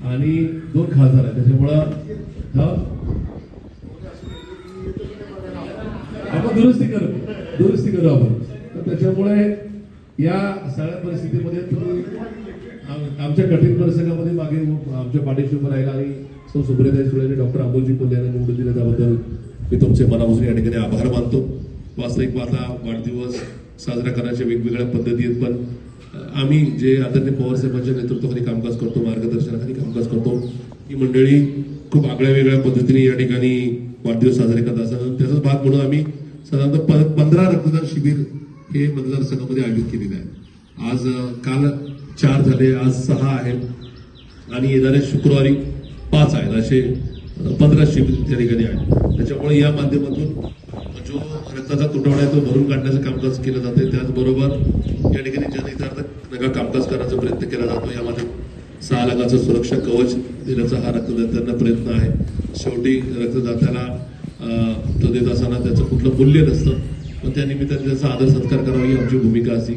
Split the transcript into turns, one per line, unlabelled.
आणि 2 खासदार आहेत. त्याच्यामुळं आपण दुरुस्ती करू आपण. तर त्याच्यामुळे या सगळ्या परिस्थितीमध्ये तुम्ही आमच्या कठीण प्रसंगामध्ये मागे आमच्या पाठीशी उभं राहिला आणि सौ सुप्रियाताई सुळे, डॉक्टर अमोलजी कोल्हे यांना निवडून दिले त्याबद्दल मी तुमचे मनापासून या ठिकाणी आभार मानतो. वास्तविक पाहता वाढदिवस साजरा करण्याच्या वेगवेगळ्या पद्धती आहेत, पण आम्ही जे आदरणीय पवार साहेबांच्या नेतृत्वाखाली कामकाज करतो, मार्गदर्शनाखाली कामकाज करतो, ही मंडळी खूप आगळ्या वेगळ्या पद्धतीने या ठिकाणी वाढदिवस साजरे करत असतात. त्याचाच भाग म्हणून आम्ही साधारणतः 15 रक्तदान शिबिर हे मतदारसंघामध्ये आयोजित केलेले आहे. आज काल 4 झाले, आज 6 आहेत आणि येणाऱ्या शुक्रवारी 5 आहेत, असे 15 शिबिर त्या ठिकाणी आहेत. त्याच्यामुळे या माध्यमातून जो रक्ताचा तुटवडा आहे तो भरून काढण्याचं कामकाज केलं जाते. त्याचबरोबर या ठिकाणी जनहितार्थ कामकाज करण्याचा प्रयत्न केला जातो. यामध्ये 6 लाखाचं सुरक्षा कवच देण्याचा हा रक्तदात्यांना प्रयत्न आहे. शेवटी रक्तदात्याला तो देत असताना त्याचं कुठलं मूल्य नसतं, पण त्या निमित्ताने त्याचा आदर सत्कार करावा ही आमची भूमिका असते.